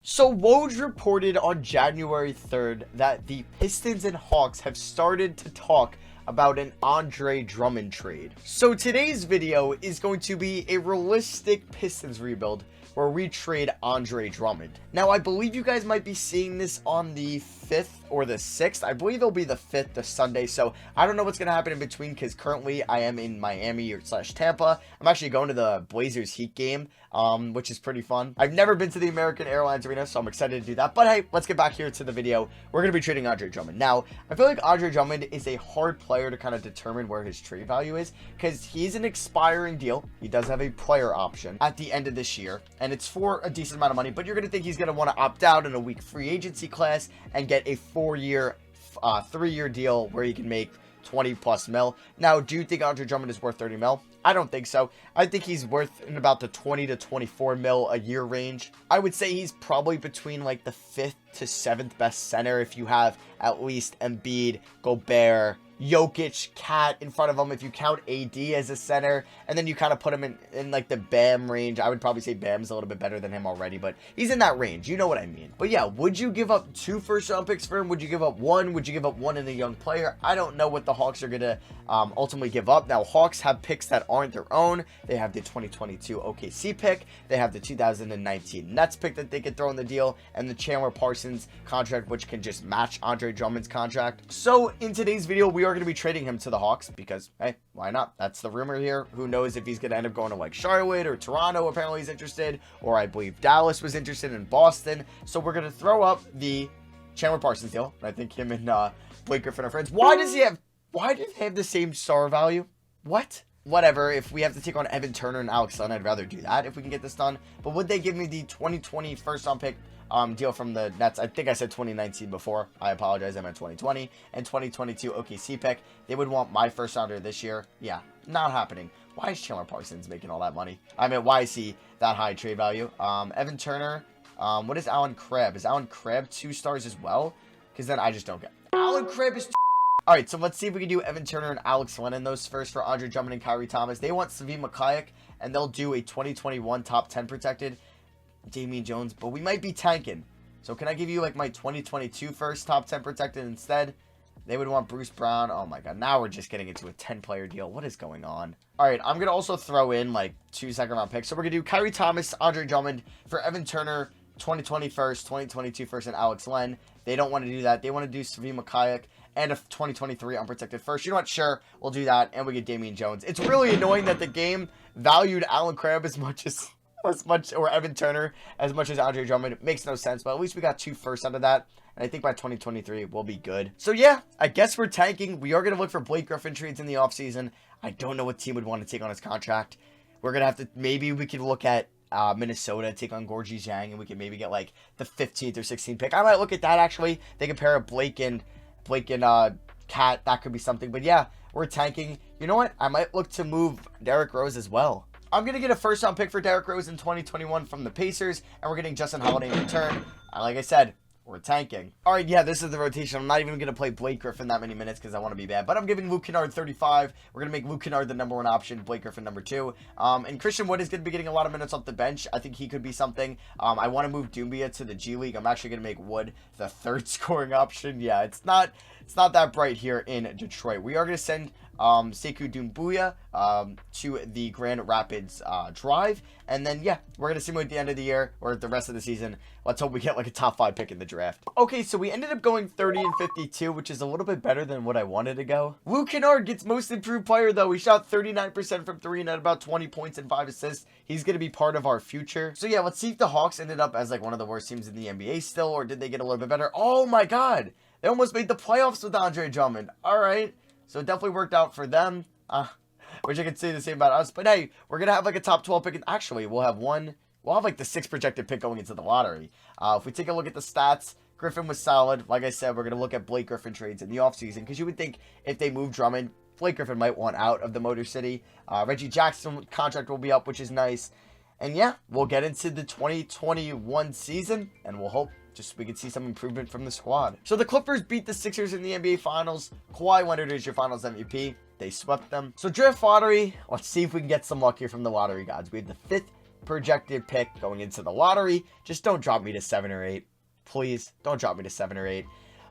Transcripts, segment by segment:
So Woj reported on January 3rd that the Pistons and Hawks have started to talk about an Andre Drummond trade. So today's video is going to be a realistic Pistons rebuild where we trade Andre Drummond. Now, I believe you guys might be seeing this on the 5th or the 6th. I believe it'll be the 5th, the Sunday. So I don't know what's going to happen in between because currently I am in Miami / Tampa. I'm actually going to the Blazers Heat game, which is pretty fun. I've never been to the American Airlines Arena, so I'm excited to do that. But hey, let's get back here to the video. We're going to be trading Andre Drummond. Now, I feel like Andre Drummond is a hard player to kind of determine where his trade value is because he's an expiring deal. He does have a player option at the end of this year, and it's for a decent amount of money, but you're going to think he's going to want to opt out in a weak free agency class and get a 4-year, 3-year deal where he can make 20+ mil. Now, do you think Andre Drummond is worth 30 mil? I don't think so. I think he's worth in about the 20 to 24 mil a year range. I would say he's probably between like the 5th to 7th best center if you have at least Embiid, Gobert, Jokic, Cat in front of him if you count AD as a center, and then you kind of put him in like the Bam range. I would probably say Bam's a little bit better than him already, but he's in that range. You know what I mean. But yeah, would you give up 2 first-round picks for him? Would you give up 1? Would you give up 1 in a young player? I don't know what the Hawks are going to ultimately give up. Now, Hawks have picks that aren't their own. They have the 2022 OKC pick. They have the 2019 Nets pick that they could throw in the deal, and the Chandler Parsons contract, which can just match Andre Drummond's contract. So in today's video, we are going to be trading him to the Hawks because, hey, why not? That's the rumor here. Who knows if he's going to end up going to like Charlotte or Toronto. Apparently he's interested, or I believe Dallas was interested in Boston. So we're going to throw up the Chandler Parsons deal. I think him and Blake Griffin are friends. Why do they have the same star value? What? Whatever. If we have to take on Evan Turner and Alex Len, I'd rather do that if we can get this done. But would they give me the 2020 first round pick deal from the Nets? I think I said 2019 before. I apologize. I meant 2020 and 2022 OKC pick. They would want my first rounder this year. Yeah, not happening. Why is Chandler Parsons making all that money? I mean, why is he that high trade value? Evan Turner. What is Alan Crabb? Is Alan Crabb 2 stars as well? Because then I just don't get it. Alan Crabb is all right, so let's see if we can do Evan Turner and Alex Len in those first for Andre Drummond and Kyrie Thomas. They want Svi Mikhailiuk, and they'll do a 2021 top 10 protected Damian Jones, but we might be tanking. So can I give you like my 2022 first top 10 protected instead? They would want Bruce Brown. Oh my god, now we're just getting into a 10-player deal. What is going on? All right, I'm going to also throw in like 2 second-round picks. So we're going to do Kyrie Thomas, Andre Drummond for Evan Turner, 2020 first, 2022 first, and Alex Len. They don't want to do that. They want to do Svi Mikhailiuk and a 2023 unprotected first. You know what? Sure, we'll do that, and we get Damian Jones. It's really annoying that the game valued Alan Crabb as much, or Evan Turner as much as Andre Drummond. It makes no sense, but at least we got 2 firsts out of that, and I think by 2023 we'll be good. So yeah, I guess we're tanking. We are going to look for Blake Griffin trades in the offseason. I don't know what team would want to take on his contract. We're going to have to, maybe we could look at Minnesota, take on Gorgie Zhang, and we could maybe get like the 15th or 16th pick. I might look at that actually. They could pair Blake and Cat. That could be something. But yeah, we're tanking. You know what? I might look to move Derrick Rose as well. I'm going to get a first round pick for Derrick Rose in 2021 from the Pacers, and we're getting Justin Holiday in return. Like I said, we're tanking. All right, yeah, this is the rotation. I'm not even going to play Blake Griffin that many minutes because I want to be bad. But I'm giving Luke Kennard 35. We're going to make Luke Kennard the #1 option, Blake Griffin #2. And Christian Wood is going to be getting a lot of minutes off the bench. I think he could be something. I want to move Doumbia to the G League. I'm actually going to make Wood the 3rd scoring option. Yeah, it's not that bright here in Detroit. We are going to send Sekou Doumbouya to the Grand Rapids Drive. And then, yeah, we're going to simulate the end of the year or the rest of the season. Let's hope we get like a top 5 pick in the draft. Okay, so we ended up going 30 and 52, which is a little bit better than what I wanted to go. Luke Kennard gets most improved player, though. He shot 39% from 3 and had about 20 points and 5 assists. He's going to be part of our future. So, yeah, let's see if the Hawks ended up as like one of the worst teams in the NBA still, or did they get a little bit better? Oh, my God. They almost made the playoffs with Andre Drummond. All right. So it definitely worked out for them. Which I could say the same about us. But hey, we're going to have like a top 12 pick. And actually, we'll have like the 6th projected pick going into the lottery. If we take a look at the stats, Griffin was solid. Like I said, we're going to look at Blake Griffin trades in the offseason. Because you would think if they move Drummond, Blake Griffin might want out of the Motor City. Reggie Jackson contract will be up, which is nice. And yeah, we'll get into the 2021 season. And we'll hope just we could see some improvement from the squad. So the Clippers beat the Sixers in the NBA Finals. Kawhi Leonard is your Finals MVP. They swept them. So draft lottery. Let's see if we can get some luck here from the lottery gods. We have the 5th, projected pick going into the lottery. Just don't drop me to 7 or 8. Please, don't drop me to 7 or 8.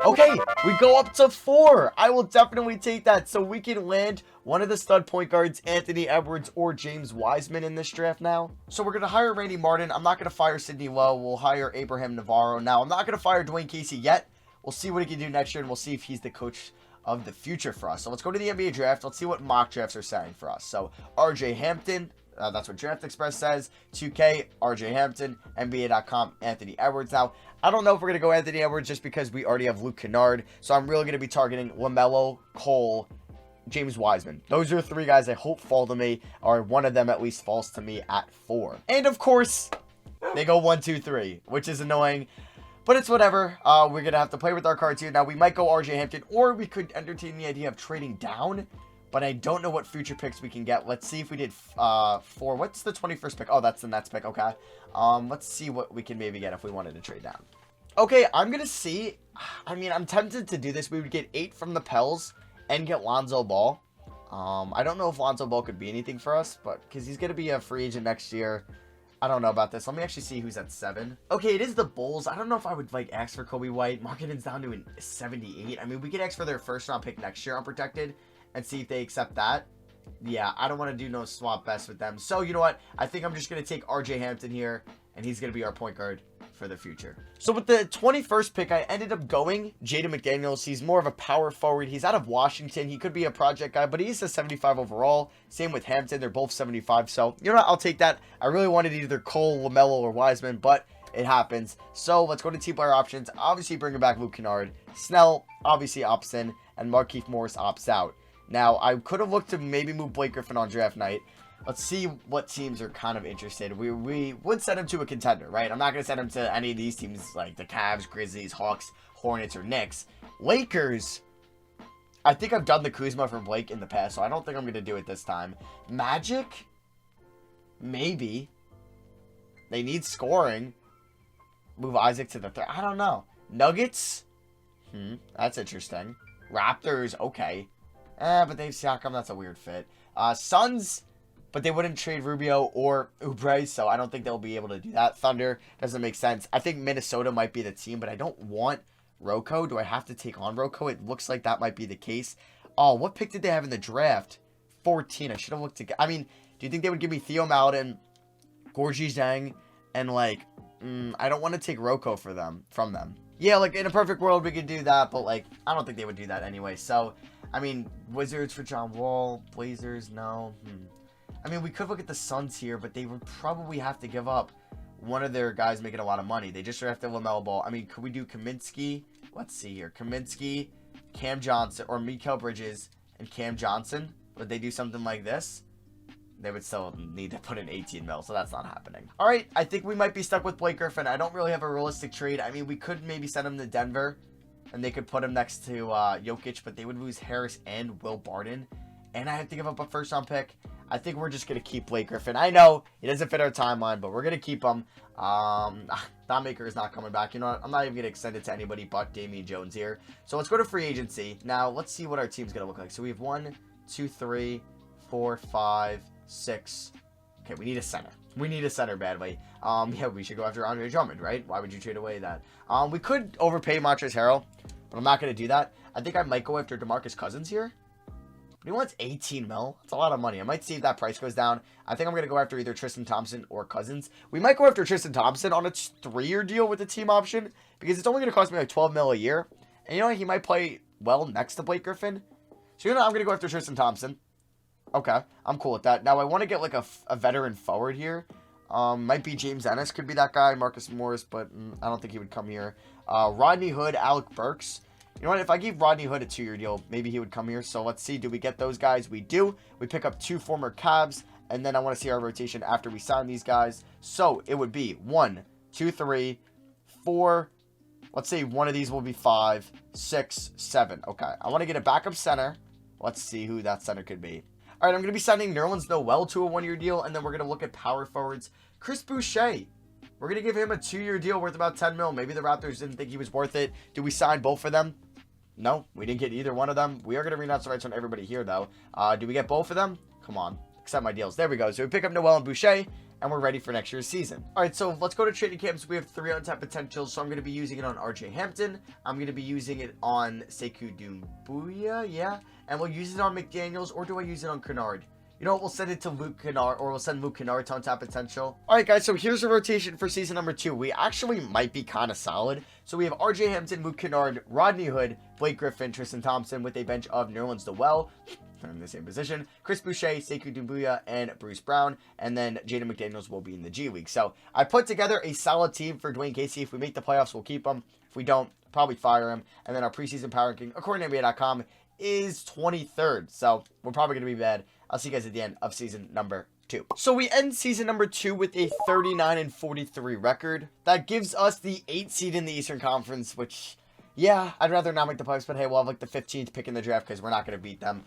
Okay, we go up to 4. I will definitely take that. So we can land one of the stud point guards, Anthony Edwards or James Wiseman in this draft now. So we're going to hire Randy Martin. I'm not going to fire Sidney Lowe. We'll hire Abraham Navarro. Now, I'm not going to fire Dwayne Casey yet. We'll see what he can do next year, and we'll see if he's the coach of the future for us. So let's go to the NBA draft. Let's see what mock drafts are saying for us. So RJ Hampton, that's what Draft Express says. 2K, RJ Hampton, NBA.com, Anthony Edwards. Now, I don't know if we're going to go Anthony Edwards just because we already have Luke Kennard. So I'm really going to be targeting LaMelo, Cole, James Wiseman. Those are 3 guys I hope fall to me, or one of them at least falls to me at 4. And of course, they go 1, 2, 3, which is annoying. But it's whatever. We're going to have to play with our cards here. Now, we might go RJ Hampton, or we could entertain the idea of trading down. But I don't know what future picks we can get. Let's see if we did 4. What's the 21st pick? Oh, that's the Nets pick. Okay. Let's see what we can maybe get if we wanted to trade down. Okay, I'm going to see. I mean, I'm tempted to do this. We would get 8 from the Pels and get Lonzo Ball. I don't know if Lonzo Ball could be anything for us, but because he's going to be a free agent next year. I don't know about this. Let me actually see who's at 7. Okay, it is the Bulls. I don't know if I would, like, ask for Kobe White. Marketing's down to a 78. I mean, we could ask for their first-round pick next year unprotected and see if they accept that. Yeah, I don't want to do no swap best with them. So, you know what? I think I'm just going to take RJ Hampton here, and he's going to be our point guard for the future. So with the 21st pick, I ended up going Jaden McDaniels. He's more of a power forward. He's out of Washington. He could be a project guy, but he's a 75 overall. Same with Hampton. They're both 75. So, you know what? I'll take that. I really wanted either Cole, LaMelo, or Wiseman, but it happens. So let's go to team player options. Obviously, bringing back Luke Kennard. Snell, obviously, opts in, and Markieff Morris opts out. Now, I could have looked to maybe move Blake Griffin on draft night. Let's see what teams are kind of interested. We would send him to a contender, right? I'm not going to send him to any of these teams like the Cavs, Grizzlies, Hawks, Hornets, or Knicks. Lakers, I think I've done the Kuzma for Blake in the past, so I don't think I'm going to do it this time. Magic, maybe. They need scoring. Move Isaac to the 3rd. I don't know. Nuggets, that's interesting. Raptors, okay. But they've Siakam, that's a weird fit. Suns, but they wouldn't trade Rubio or Oubre, so I don't think they'll be able to do that. Thunder doesn't make sense. I think Minnesota might be the team, but I don't want Rocco. Do I have to take on Rocco? It looks like that might be the case. Oh, what pick did they have in the draft? 14. I should have looked I mean, do you think they would give me Theo Maledon, Gorgie Zhang, and like, I don't want to take Rocco from them. Yeah, like in a perfect world we could do that, but like, I don't think they would do that anyway. So, I mean, Wizards for John Wall, Blazers, no. I mean, we could look at the Suns here, but they would probably have to give up one of their guys making a lot of money. They just drafted LaMelo Ball. I mean, could we do Kaminsky? Let's see here. Kaminsky, Cam Johnson, or Mikal Bridges and Cam Johnson. Would they do something like this? They would still need to put in 18 mil, so that's not happening. All right, I think we might be stuck with Blake Griffin. I don't really have a realistic trade. I mean, we could maybe send him to Denver, and they could put him next to Jokic, but they would lose Harris and Will Barton. And I have to give up a first-round pick. I think we're just going to keep Blake Griffin. I know he doesn't fit our timeline, but we're going to keep him. Thon Maker is not coming back. You know what? I'm not even going to extend it to anybody but Damian Jones here. So let's go to free agency. Now, let's see what our team's going to look like. So we have 1, 2, 3, 4, 5, 6. Okay, we need a center. We need a center badly. Yeah, we should go after Andre Drummond, right? Why would you trade away that? We could overpay Montrezl Harrell, but I'm not going to do that. I think I might go after DeMarcus Cousins here. But he wants 18 mil. That's a lot of money. I might see if that price goes down. I think I'm going to go after either Tristan Thompson or Cousins. We might go after Tristan Thompson on a 3-year deal with the team option because it's only going to cost me like 12 mil a year. And you know what? He might play well next to Blake Griffin. So you know what? I'm going to go after Tristan Thompson. Okay, I'm cool with that. Now, I want to get like a veteran forward here. Might be James Ennis. Could be that guy, Marcus Morris, but I don't think he would come here. Rodney Hood, Alec Burks. You know what? If I gave Rodney Hood a 2-year deal, maybe he would come here. So let's see. Do we get those guys? We do. We pick up 2 former Cavs. And then I want to see our rotation after we sign these guys. So it would be 1, 2, 3, 4. Let's say one of these will be 5, 6, 7. Okay. I want to get a backup center. Let's see who that center could be. All right. I'm going to be sending Nerlens Noel to a 1-year deal. And then we're going to look at power forwards. Chris Boucher. We're going to give him a 2-year deal worth about 10 mil. Maybe the Raptors didn't think he was worth it. Do we sign both of them? No, we didn't get either one of them. We are going to renounce the rights on everybody here, though. Do we get both of them? Come on. Accept my deals. There we go. So we pick up Noel and Boucher. and we're ready for next year's season. All right, so let's go to trading camps. We have 3 untapped potentials, so I'm going to be using it on RJ Hampton. I'm going to be using it on Sekou Doumbouya, yeah, and we'll use it on McDaniels, or do I use it on Kennard? You know what, we'll send it to Luke Kennard, or we'll send Luke Kennard to untap potential. All right, guys, so here's a rotation for season number 2. We actually might be kind of solid. So we have RJ Hampton, Luke Kennard, Rodney Hood, Blake Griffin, Tristan Thompson, with a bench of Nerlens Noel, in the same position, Chris Boucher, Sekou Doumbouya, and Bruce Brown, and then Jaden McDaniels will be in the G League. So I put together a solid team for Dwayne Casey. If we make the playoffs, we'll keep him. If we don't, probably fire him. And then our preseason power ranking, according to NBA.com, is 23rd. So we're probably going to be bad. I'll see you guys at the end of season number 2. So we end season number 2 with a 39-43 record. That gives us the 8th seed in the Eastern Conference, which, yeah, I'd rather not make the playoffs, but hey, we'll have like the 15th pick in the draft because we're not going to beat them,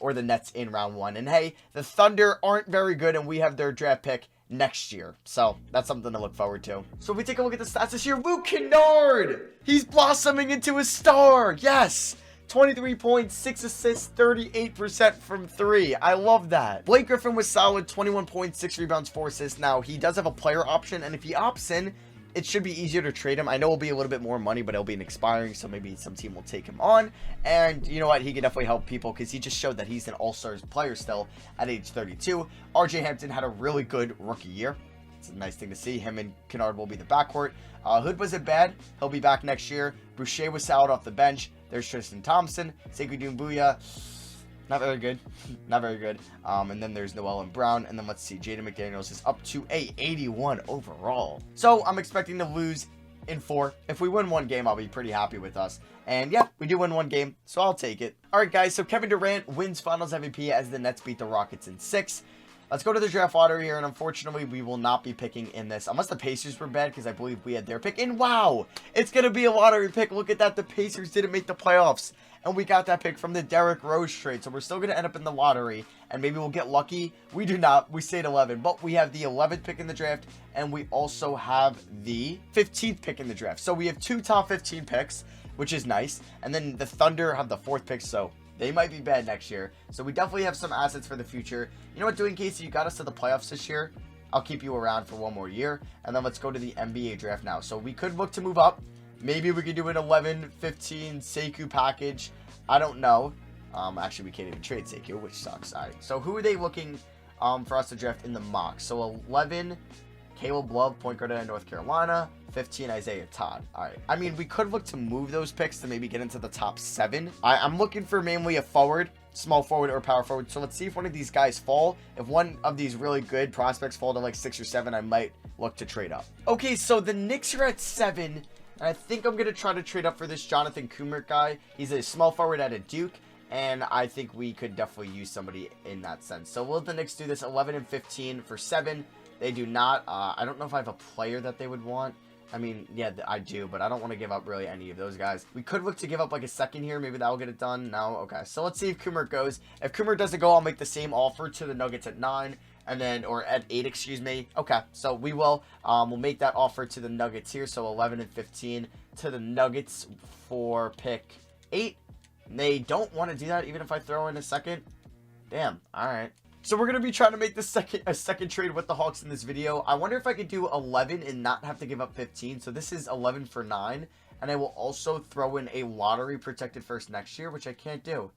or the Nets in round 1. And hey, the Thunder aren't very good, and we have their draft pick next year. So that's something to look forward to. So if we take a look at the stats this year, Luke Kennard, he's blossoming into a star. Yes. 23 points, 6 assists, 38% from 3. I love that. Blake Griffin was solid, 21 points, 6 rebounds, 4 assists. Now, he does have a player option, and if he opts in, it should be easier to trade him. I know it'll be a little bit more money, but it'll be an expiring, so maybe some team will take him on. And you know what? He can definitely help people because he just showed that he's an all-stars player still at age 32. RJ Hampton had a really good rookie year. It's a nice thing to see. Him and Kennard will be the backcourt. Hood wasn't bad. He'll be back next year. Boucher was solid off the bench. There's Tristan Thompson. Sekou Doumbouya, not very good. Not very good. And then there's Noel and Brown. And then let's see. Jaden McDaniels is up to a 81 overall. So I'm expecting to lose in 4. If we win 1 game, I'll be pretty happy with us. And yeah, we do win 1 game, so I'll take it. All right, guys. So Kevin Durant wins Finals MVP as the Nets beat the Rockets in 6. Let's go to the draft lottery here, and unfortunately, we will not be picking in this. Unless the Pacers were bad, because I believe we had their pick. And wow, it's going to be a lottery pick. Look at that. The Pacers didn't make the playoffs, and we got that pick from the Derrick Rose trade. So we're still going to end up in the lottery, and maybe we'll get lucky. We do not. We stayed 11, but we have the 11th pick in the draft, and we also have the 15th pick in the draft. So we have 2 top 15 picks, which is nice. And then the Thunder have the 4th pick, so they might be bad next year. So we definitely have some assets for the future. You know what, Dwayne Casey, you got us to the playoffs this year. I'll keep you around for 1 more year. And then let's go to the NBA draft now. So we could look to move up. Maybe we could do an 11, 15 Sekou package. I don't know. Actually, we can't even trade Sekou, which sucks. All right. So who are they looking for us to draft in the mock? So 11, Caleb Love, point guard out of North Carolina. 15, Isaiah Todd. All right. I mean, we could look to move those picks to maybe get into the top 7. I'm looking for mainly a forward, small forward, or power forward. So let's see if one of these guys fall. If one of these really good prospects fall to like 6 or 7, I might look to trade up. Okay, so the Knicks are at 7. And I think I'm going to try to trade up for this Jonathan Kumert guy. He's a small forward out of Duke. And I think we could definitely use somebody in that sense. So will the Knicks do this 11 and 15 for 7? They do not. I don't know if I have a player that they would want. I mean, yeah, I do, but I don't want to give up really any of those guys. We could look to give up like a second here. Maybe that will get it done. No? Okay. So let's see if Kumert goes. If Kumert doesn't go, I'll make the same offer to the Nuggets at 9. And then, or at 8, excuse me. Okay. So we will. We'll make that offer to the Nuggets here. So 11 and 15 to the Nuggets for pick 8. They don't want to do that even if I throw in a second. Damn. All right. So we're going to be trying to make a second trade with the Hawks in this video. I wonder if I could do 11 and not have to give up 15. So this is 11 for 9. And I will also throw in a lottery protected first next year, which I can't do.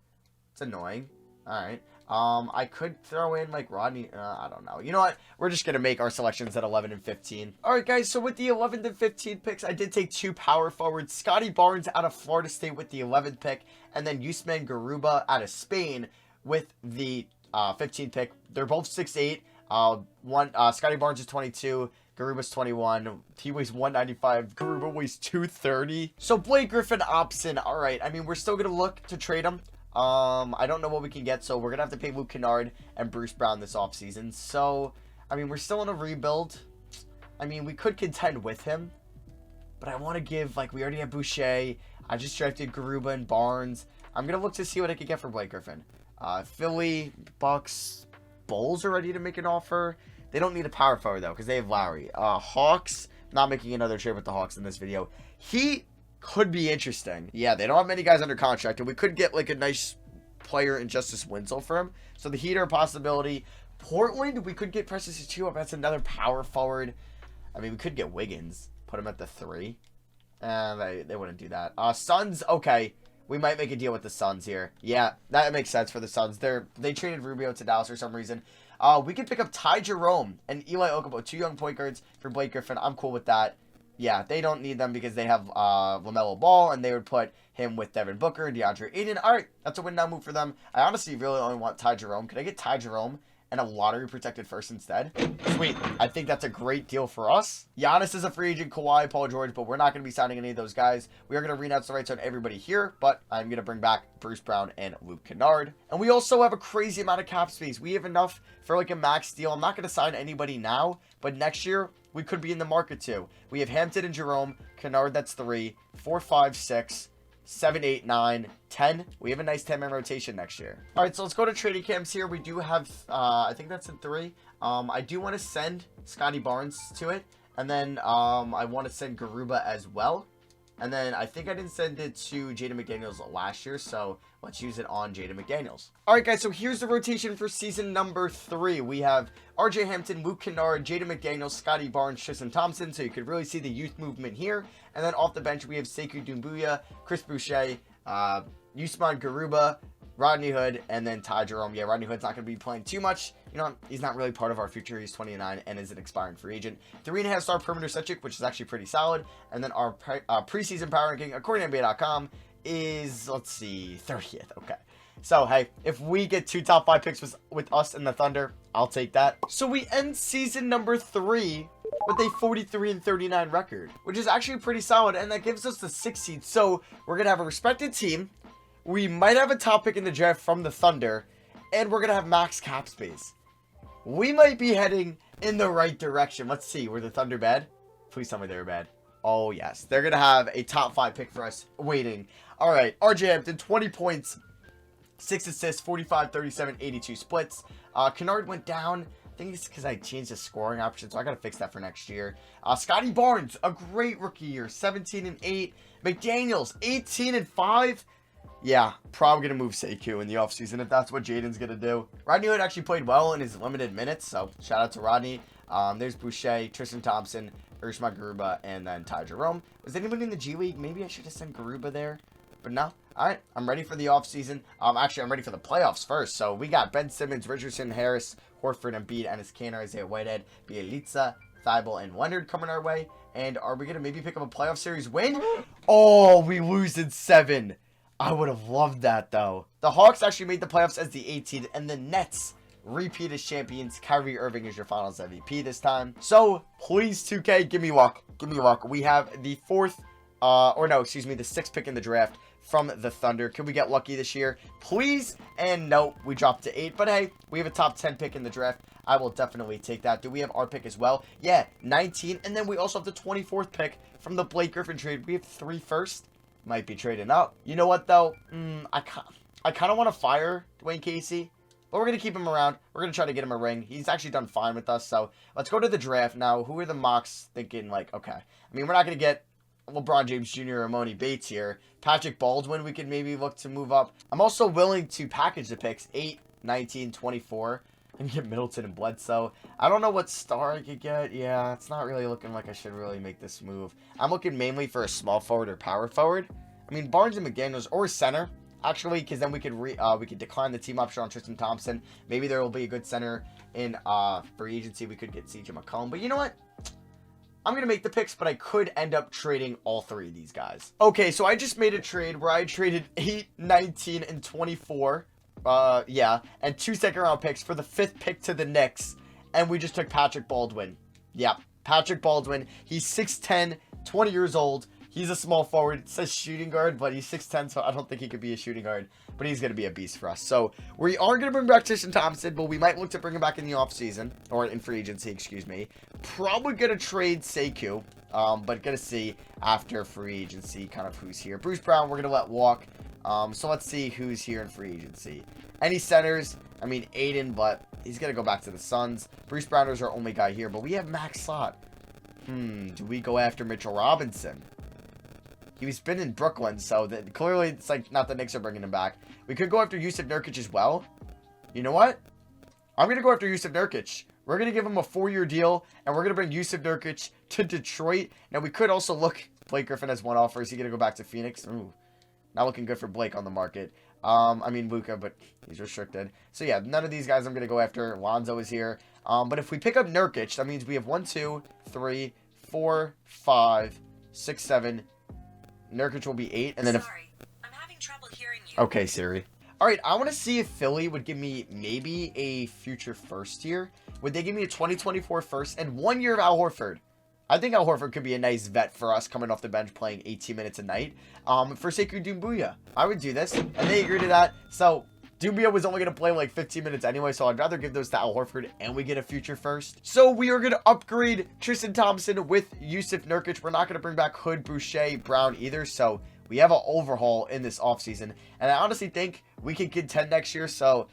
It's annoying. All right. I could throw in like Rodney. I don't know. You know what? We're just going to make our selections at 11 and 15. All right, guys. So with the 11th and 15th picks, I did take 2 power forwards. Scotty Barnes out of Florida State with the 11th pick. And then Usman Garuba out of Spain with the 15th pick. They're both 6'8". Scotty Barnes is 22. Garuba's 21. He weighs 195. Garuba weighs 230. So Blake Griffin opts in. All right. I mean, we're still going to look to trade him. I don't know what we can get, so we're going to have to pay Luke Kennard and Bruce Brown this offseason. So, I mean, we're still in a rebuild. I mean, we could contend with him. But I want to give, like, we already have Boucher. I just drafted Garuba and Barnes. I'm going to look to see what I can get for Blake Griffin. Philly, Bucks, Bulls are ready to make an offer. They don't need a power forward, though, because they have Lowry. Hawks, not making another trade with the Hawks in this video. He could be interesting. Yeah, they don't have many guys under contract, and we could get, like, a nice player in Justice Winslow for him. So the Heat are a possibility. Portland, we could get Precious Achiuwa. That's another power forward. I mean, we could get Wiggins. Put him at the 3. They wouldn't do that. Suns, okay. We might make a deal with the Suns here. Yeah, that makes sense for the Suns. They traded Rubio to Dallas for some reason. We could pick up Ty Jerome and Eli Okafor, 2 young point guards for Blake Griffin. I'm cool with that. Yeah, they don't need them because they have LaMelo Ball, and they would put him with Devin Booker and DeAndre Ayton. All right, that's a win-now move for them. I honestly really only want Ty Jerome. Could I get Ty Jerome and a lottery-protected first instead? Sweet. I think that's a great deal for us. Giannis is a free agent, Kawhi, Paul George, but we're not going to be signing any of those guys. We are going to renounce the rights on everybody here, but I'm going to bring back Bruce Brown and Luke Kennard. And we also have a crazy amount of cap space. We have enough for like a max deal. I'm not going to sign anybody now, but next year, we could be in the market too. We have Hampton and Jerome, Kennard, that's 3, 4, 5, 6, 7, 8, 9, 10. We have a nice 10-man rotation next year. All right, so let's go to trading camps here. We do have, I think that's in 3. I do want to send Scotty Barnes to it. And then I want to send Garuba as well. And then I think I didn't send it to Jaden McDaniels last year, so let's use it on Jaden McDaniels. All right, guys, so here's the rotation for season number 3. We have RJ Hampton, Luke Kennard, Jaden McDaniels, Scotty Barnes, Tristan Thompson, so you could really see the youth movement here. And then off the bench, we have Sekou Doumbouya, Chris Boucher, Usman Garuba, Rodney Hood, and then Ty Jerome. Yeah, Rodney Hood's not going to be playing too much. You know, he's not really part of our future. He's 29 and is an expiring free agent. 3.5-star perimeter Sechik, which is actually pretty solid. And then our preseason power ranking, according to NBA.com, is, let's see, 30th. Okay. So, hey, if we get 2 top 5 picks with us and the Thunder, I'll take that. So we end season number 3 with a 43-39 record, which is actually pretty solid, and that gives us the 6th seed. So we're going to have a respected team. We might have a top pick in the draft from the Thunder, and we're going to have max cap space. We might be heading in the right direction. Let's see. Were the Thunder bad? Please tell me they were bad. Oh, yes. They're going to have a top 5 pick for us waiting. All right. RJ Hampton, 20 points, 6 assists, 45, 37, 82 splits. Kennard went down. I think it's because I changed the scoring option, so I got to fix that for next year. Scotty Barnes, a great rookie year, 17-8. McDaniels, 18-5. Yeah, probably going to move Sekou in the offseason if that's what Jaden's going to do. Rodney Hood actually played well in his limited minutes, so shout out to Rodney. There's Boucher, Tristan Thompson, Usman Garuba, and then Ty Jerome. Was anybody in the G League? Maybe I should have sent Garuba there, but no. All right, I'm ready for the offseason. Actually, I'm ready for the playoffs first. So we got Ben Simmons, Richardson, Harris, Horford, Embiid, Enes Kanter, Isaiah Whitehead, Bielitsa, Thibault, and Leonard coming our way. And are we going to maybe pick up a playoff series win? Oh, we lose in 7. I would have loved that, though. The Hawks actually made the playoffs as the 18th, and the Nets repeat as champions. Kyrie Irving is your finals MVP this time. So, please, 2K, give me luck. Give me luck. We have the 6th pick in the draft from the Thunder. Can we get lucky this year? Please. And no, we dropped to 8. But hey, we have a top 10 pick in the draft. I will definitely take that. Do we have our pick as well? Yeah, 19. And then we also have the 24th pick from the Blake Griffin trade. We have 3 first. Might be trading up. You know what, though? I kind of want to fire Dwayne Casey, but we're going to keep him around. We're going to try to get him a ring. He's actually done fine with us, so let's go to the draft now. Who are the mocks thinking, like, okay. I mean, we're not going to get LeBron James Jr. or Emoni Bates here. Patrick Baldwin, we could maybe look to move up. I'm also willing to package the picks, 8, 19, 24. And get Middleton and Bledsoe. I don't know what star I could get. Yeah, it's not really looking like I should really make this move. I'm looking mainly for a small forward or power forward. I mean, Barnes and McDaniels or center, actually, because then we could decline the team option on Tristan Thompson. Maybe there will be a good center in free agency. We could get CJ McCollum. But you know what? I'm going to make the picks, but I could end up trading all 3 of these guys. Okay, so I just made a trade where I traded 8, 19, and 24. Yeah, and 2 second-round picks for the 5th pick to the Knicks, and we just took Patrick Baldwin. Yeah, Patrick Baldwin. He's 6'10", 20 years old. He's a small forward. It says shooting guard, but he's 6'10", so I don't think he could be a shooting guard, but he's going to be a beast for us. So we are going to bring back Tristan Thompson, but we might look to bring him back in the offseason, or in free agency, excuse me. Probably going to trade Sekou, but going to see after free agency kind of who's here. Bruce Brown, we're going to let walk. So let's see who's here in free agency. Any centers? I mean, Aiden, but he's going to go back to the Suns. Bruce Brown is our only guy here, but we have Max Slot. Do we go after Mitchell Robinson? He's been in Brooklyn, so clearly it's like not the Knicks are bringing him back. We could go after Yusuf Nurkic as well. You know what? I'm going to go after Jusuf Nurkic. We're going to give him a 4-year deal, and we're going to bring Jusuf Nurkic to Detroit. Now, we could also look. Blake Griffin has one offer. Is he going to go back to Phoenix? Ooh, not looking good for Blake on the market. I mean, Luka, but he's restricted. So, yeah, none of these guys I'm going to go after. Lonzo is here. But if we pick up Nurkic, that means we have 1, 2, 3, 4, 5, 6, 7. Nurkic will be 8. And then Sorry, I'm having trouble hearing you. Okay, Siri. All right, I want to see if Philly would give me maybe a future first year. Would they give me a 2024 first and 1 year of Al Horford? I think Al Horford could be a nice vet for us coming off the bench playing 18 minutes a night. For Sekou Doumbouya, I would do this, and they agreed to that. So Doumbouya was only going to play like 15 minutes anyway, so I'd rather give those to Al Horford and we get a future first. So we are going to upgrade Tristan Thompson with Jusuf Nurkic. We're not going to bring back Hood, Boucher, Brown either, so we have an overhaul in this offseason. And I honestly think we can contend next year, so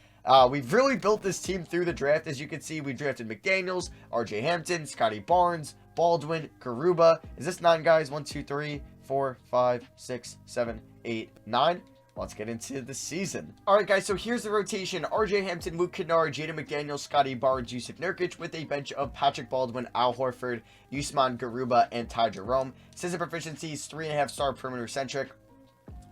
we've really built this team through the draft. As you can see, we drafted McDaniels, RJ Hampton, Scotty Barnes, Baldwin, Garuba. Is this 9 guys? 1, 2, 3, 4, 5, 6, 7, 8, 9. Let's get into the season. All right, guys, so here's the rotation. RJ Hampton, Luke Kennard, Jaden McDaniels, Scotty Barnes, Jusuf Nurkic with a bench of Patrick Baldwin, Al Horford, Usman Garuba, and Ty Jerome. Season proficiency is 3.5-star perimeter centric.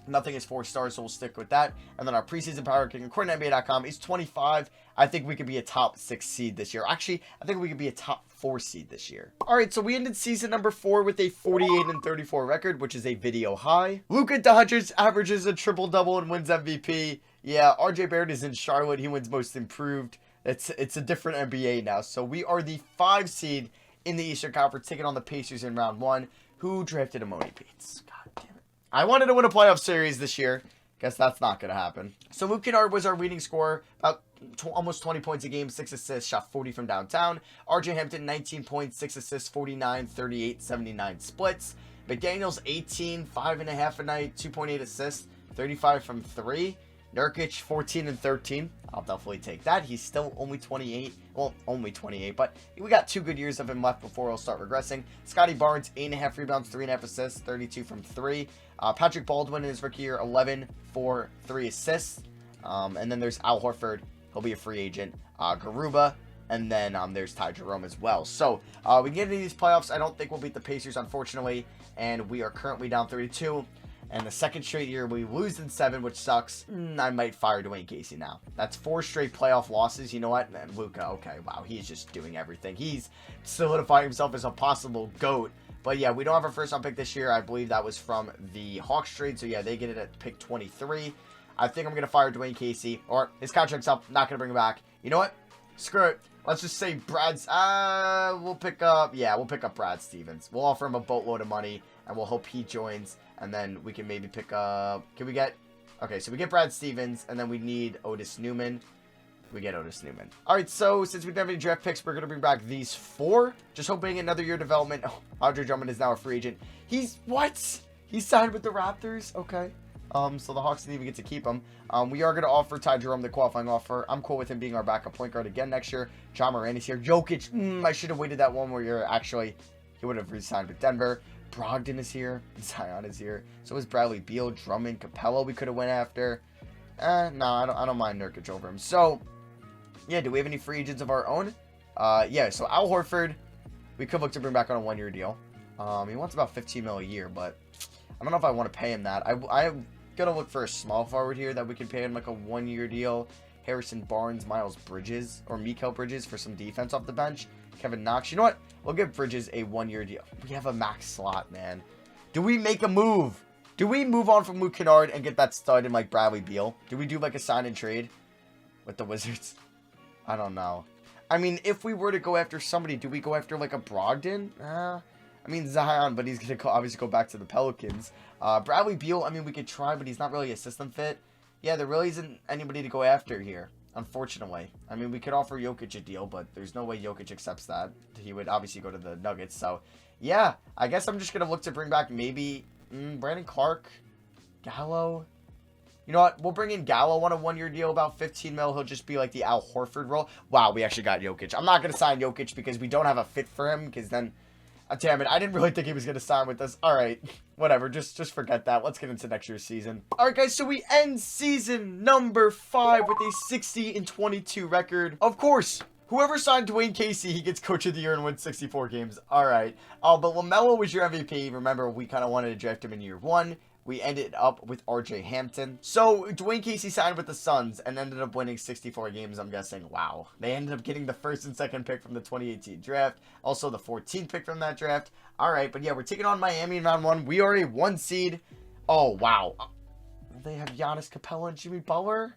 Nothing is 4 stars, so we'll stick with that. And then our preseason power ranking, according to NBA.com, is 25. I think we could be a top 6 seed this year. Actually, I think we could be a top 4 seed this year. All right, so we ended season number 4 with a 48-34 record, which is a video high. Luka Doncic averages a triple-double and wins MVP. Yeah, RJ Barrett is in Charlotte. He wins most improved. It's a different NBA now. So we are the 5 seed in the Eastern Conference, taking on the Pacers in round 1, who drafted Amoni Bates. God damn it. I wanted to win a playoff series this year. Guess that's not going to happen. So Luke Kennard was our leading scorer, about almost 20 points a game, 6 assists, shot 40 from downtown. RJ Hampton, 19 points, 6 assists, 49, 38, 79 splits. McDaniels, 18, 5.5 a night, 2.8 assists, 35 from 3. Nurkic, 14 and 13. I'll definitely take that. He's still only 28. Well, only 28, but we got 2 good years of him left before he'll start regressing. Scotty Barnes, 8.5 rebounds, 3.5 assists, 32 from 3. Patrick Baldwin in his rookie year, 11, 4, 3 assists. And then there's Al Horford. He'll be a free agent. Garuba. And then there's Ty Jerome as well. So we get into these playoffs. I don't think we'll beat the Pacers, unfortunately. And we are currently down 32. And the second straight year, we lose in 7, which sucks. I might fire Dwayne Casey now. That's 4 straight playoff losses. You know what? And Luka, okay, wow, he's just doing everything. He's solidifying himself as a possible GOAT. But yeah, we don't have our first round pick this year. I believe that was from the Hawks trade. So yeah, they get it at pick 23. I think I'm going to fire Dwayne Casey. Or his contract's up. Not going to bring him back. You know what? Screw it. Let's just say we'll pick up Brad Stevens. We'll offer him a boatload of money. And we'll hope he joins. And then we can maybe pick up... Okay, so we get Brad Stevens. And then we need Otis Newman. We get Otis Newman. Alright, so since we don't have any draft picks, we're going to bring back these 4. Just hoping another year development. Oh, Andre Drummond is now a free agent. What? He signed with the Raptors? Okay. So the Hawks didn't even get to keep him. We are going to offer Ty Jerome the qualifying offer. I'm cool with him being our backup point guard again next year. John Moran is here. Jokic. I should have waited that 1 more year. Actually, he would have re-signed with Denver. Brogdon is here. Zion is here. So is Bradley Beal, Drummond, Capella we could have went after. No, I don't mind Nurkic over him. So, yeah, do we have any free agents of our own? Yeah, so Al Horford, we could look to bring back on a 1-year deal. He wants about $15 million a year, but I don't know if I want to pay him that. I'm going to look for a small forward here that we can pay him like a 1-year deal. Harrison Barnes, Miles Bridges, or Mikal Bridges for some defense off the bench. Kevin Knox. You know what? We'll give Bridges a 1-year deal. We have a max slot, man. Do we make a move? Do we move on from Luke Kennard and get that stud in like Bradley Beal? Do we do like a sign and trade with the Wizards? I don't know. I mean, if we were to go after somebody, do we go after like a Brogdon? I mean, Zion, but he's going to obviously go back to the Pelicans. Bradley Beal, I mean, we could try, but he's not really a system fit. Yeah, there really isn't anybody to go after here, unfortunately. I mean, we could offer Jokic a deal, but there's no way Jokic accepts that. He would obviously go to the Nuggets. So, yeah, I guess I'm just going to look to bring back maybe Brandon Clark, Gallo. You know what? We'll bring in Gallo on a 1-year deal, about 15 mil. He'll just be like the Al Horford role. Wow, we actually got Jokic. I'm not going to sign Jokic because we don't have a fit for him, because then Damn it, I didn't really think he was going to sign with us. All right, whatever, just forget that. Let's get into next year's season. All right, guys, so we end season number 5 with a 60-22 record. Of course, whoever signed Dwayne Casey, he gets Coach of the Year and wins 64 games. All right, but LaMelo was your MVP. Remember, we kind of wanted to draft him in year 1. We ended up with RJ Hampton. So, Dwayne Casey signed with the Suns and ended up winning 64 games, I'm guessing. Wow. They ended up getting the 1st and 2nd pick from the 2018 draft. Also, the 14th pick from that draft. All right, but yeah, we're taking on Miami in round 1. We are a 1 seed. Oh, wow. They have Giannis Capella and Jimmy Butler?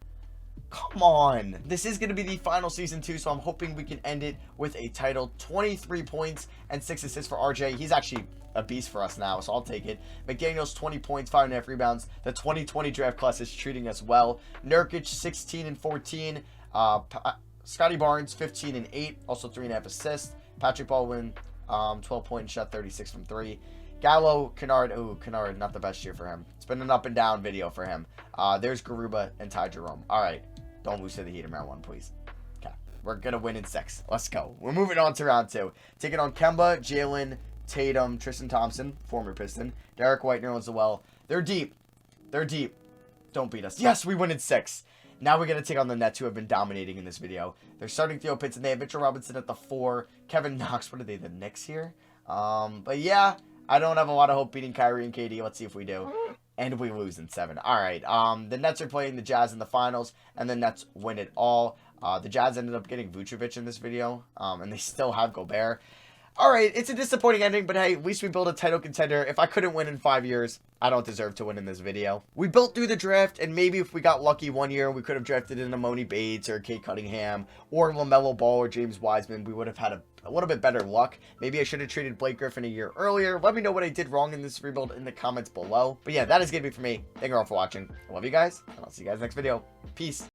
Come on. This is going to be the final season too, so I'm hoping we can end it with a title. 23 points and 6 assists for RJ. He's actually a beast for us now, so I'll take it. McDaniels, 20 points, 5.5 rebounds. The 2020 draft class is treating us well. Nurkic, 16 and 14. Scotty Barnes, 15 and 8. Also 3.5 assists. Patrick Baldwin, 12 points, shot 36 from 3. Gallo, Kennard. Ooh, Kennard, not the best year for him. It's been an up and down video for him. There's Garuba and Ty Jerome. All right. Don't lose to the Heat in round 1, please. Okay. We're going to win in 6. Let's go. We're moving on to round 2. Taking on Kemba, Jalen, Tatum, Tristan Thompson, former Piston, Derek White, Nerlens Noel. They're deep. They're deep. Don't beat us. Yes, we win in 6. Now we're going to take on the Nets, who have been dominating in this video. They're starting Theo Pinson. They have Mitchell Robinson at the 4. Kevin Knox. What are they, the Knicks here? But yeah, I don't have a lot of hope beating Kyrie and KD. Let's see if we do. And we lose in 7. All right. The Nets are playing the Jazz in the finals, and the Nets win it all. The Jazz ended up getting Vucevic in this video, and they still have Gobert. All right, it's a disappointing ending, but hey, at least we built a title contender. If I couldn't win in 5 years, I don't deserve to win in this video. We built through the draft, and maybe if we got lucky one year, we could have drafted in Amoni Bates or Kate Cunningham or LaMelo Ball or James Wiseman. We would have had a little bit better luck. Maybe I should have traded Blake Griffin a year earlier. Let me know what I did wrong in this rebuild in the comments below. But yeah, that is going to be for me. Thank you all for watching. I love you guys, and I'll see you guys next video. Peace.